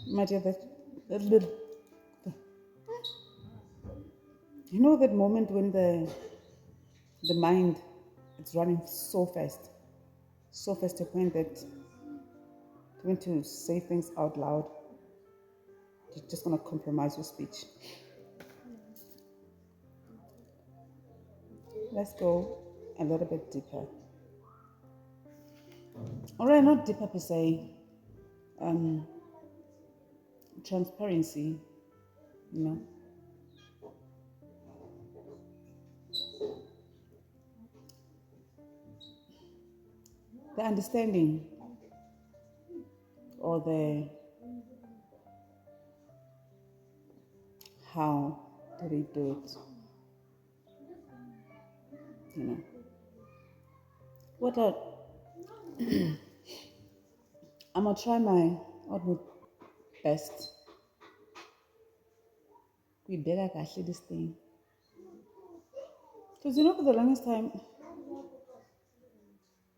Imagine that little, you know that moment when the mind it's running so fast to the point that when to say things out loud, you're just gonna compromise your speech. Let's go a little bit deeper. Alright, not deeper per se. Um, transparency, you know. The understanding or the how do they do it, you know. What I, I'm gonna try my utmost best. We better actually this thing. Because you know for the longest time,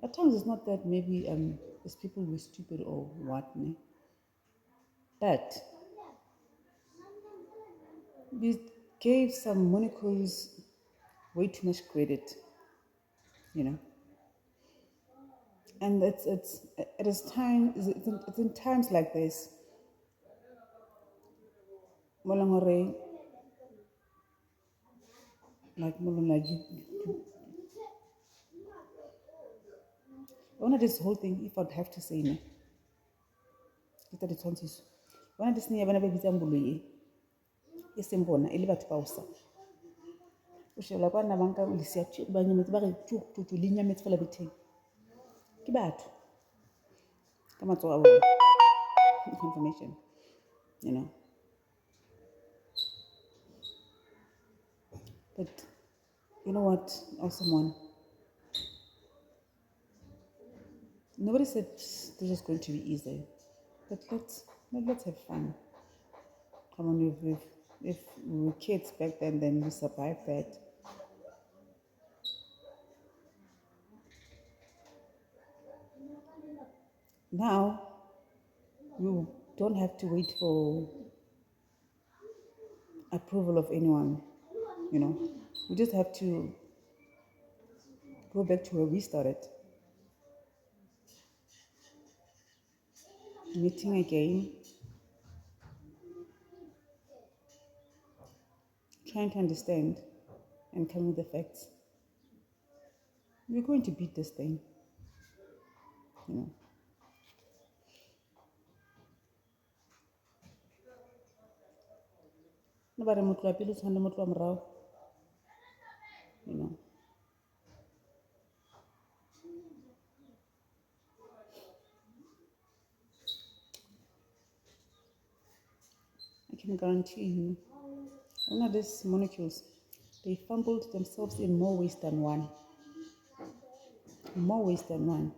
at times it's not that maybe it's people who are stupid or what, ne? But we gave some monikers way too much credit, you know. And it's in times like this. Molangore, like Molong, one of this whole thing, if I'd have to say, ne, get the tonsils. One of this near whenever we tambuli, is in bona, a liver to pausa. We shall like one banka, we see a chip by you, very to linear mates for everything. Kibat, come out to our information, you know. But you know what, awesome one. Nobody said this is going to be easy, but let's have fun. Come on, if we were kids back then we survived that. Now we don't have to wait for approval of anyone, you know. We just have to go back to where we started. Meeting again, trying to understand and come with the facts. We're going to beat this thing, you know. Nobody motho wa pele o tshwana le motho wa morago, you know. I can guarantee you, one of these molecules, they fumbled themselves in more ways than one. More ways than one.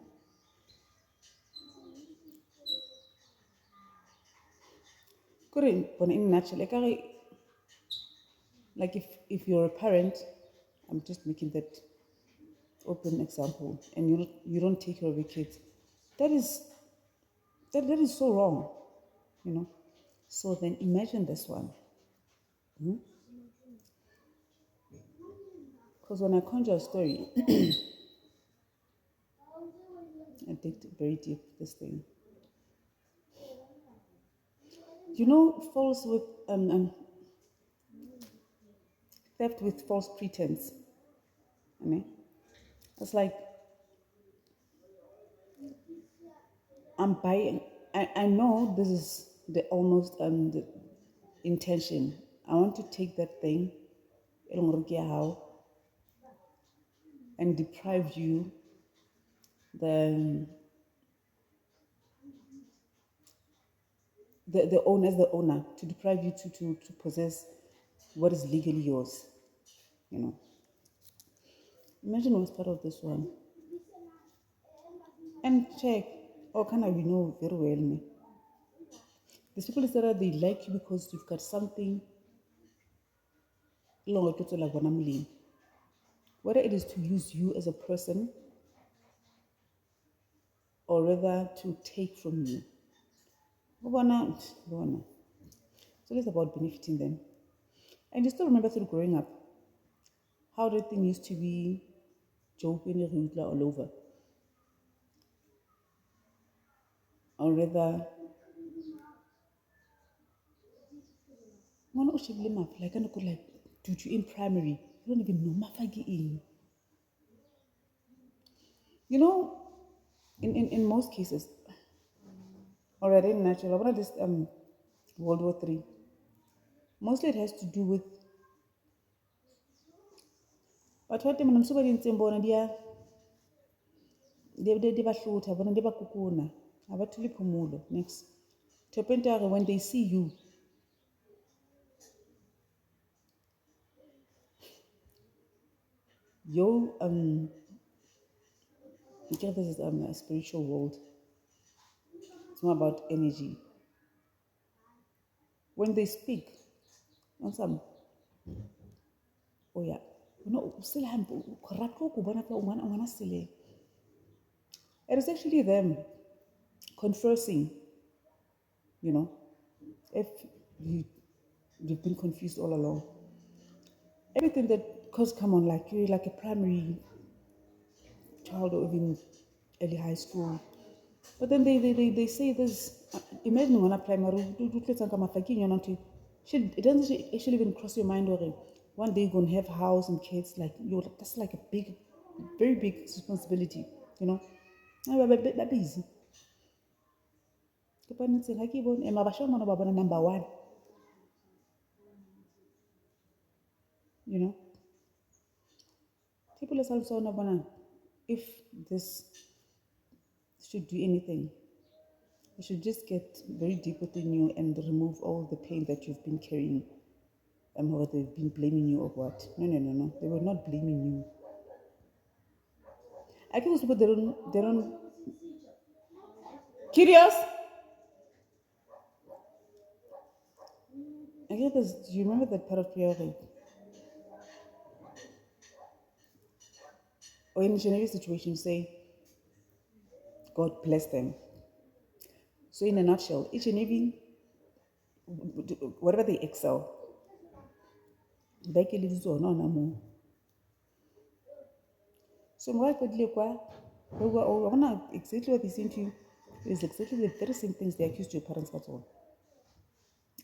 Couldn't, but in natural, like if you're a parent, I'm just making that open example, and you don't take care of your kids, that is so wrong, you know. So then imagine this one, because when I conjure a story, I dig very deep this thing. You know, false with theft with false pretense. I mean, it's like I'm buying. I know this is the almost the intention. I want to take that thing, and deprive you the the owner, the owner, to deprive you to possess what is legally yours, you know. Imagine I was part of this one. And check, or kind of we know very well me. These people say that they like you because you've got something whether it is to use you as a person or rather to take from you. So it's about benefiting them. And you still remember through growing up how the thing used to be joking all over. Or rather, one like I could like do you in primary, you don't even know mafagi in. You know, in most cases, already in natural, what this World War III. Mostly it has to do with but what I'm super in Timbona, they bahlutha, bona they bakukuna, abathuli phumulo, next. Tepentare, when they see you, yo, I think this is a spiritual world. It's more about energy. When they speak, on some, oh yeah, no, still it is actually them conversing, you know, if you, you've been confused all along. Everything that, because come on, like you're like a primary child or even early high school. But then they say this, imagine when I primary, it doesn't actually even cross your mind or one day you're going to have a house and kids, like, that's like a big, very big responsibility, you know. That busy. Number one, you know. People are also if this should do anything, you should just get very deep within you and remove all the pain that you've been carrying, or they've been blaming you or what. No. They were not blaming you. I think those people they don't curious. I guess do you remember that part of prayer? Or in every situation, say, God bless them. So in a nutshell, each and every whatever they excel, so what exactly what they seem to you is exactly the very same things they accused your parents of all.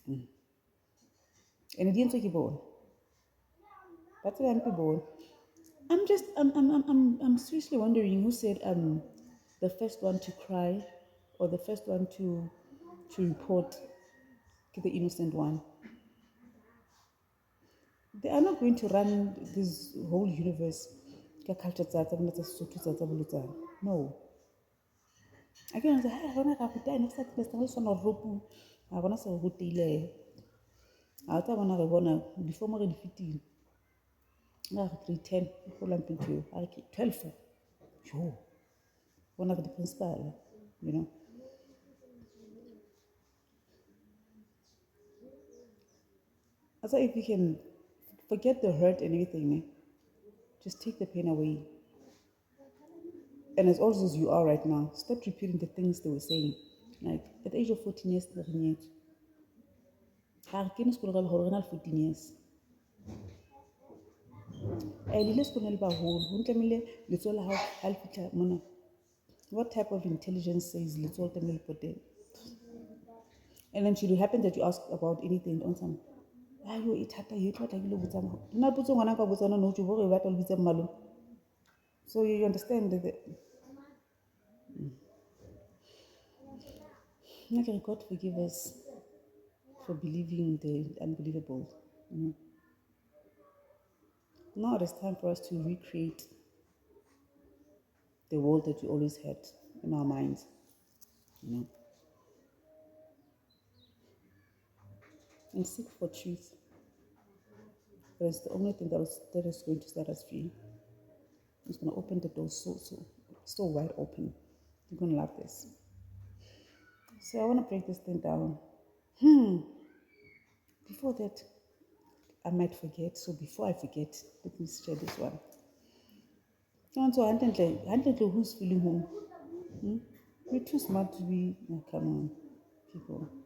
And it didn't take you born. That's why I'm born. I'm seriously wondering who said the first one to cry or the first one to report to the innocent one. They are not going to run this whole universe. No. Again, I want to die next time. Let's not rope. I want to say who delay. I want to go before more than 15. Now 10. Hold on to you. I 12. Yo. One of the principal, you know. So if you can forget the hurt and everything, just take the pain away. And as old as you are right now, stop repeating the things they were saying. Like at the age of 14 years, I came to school 14 years. What type of intelligence says little Tamil pote? And then should it happen that you ask about anything on some so you understand that God forgive us for believing the unbelievable. Now it is time for us to recreate the world that we always had in our minds. And seek for truth. That is the only thing that is going to set us free. It's going to open the door so wide open. You're going to love this. So I want to break this thing down. Before that, I might forget. So before I forget, let me share this one. So 100 who's feeling home? You're too smart to be. Oh, come on. people.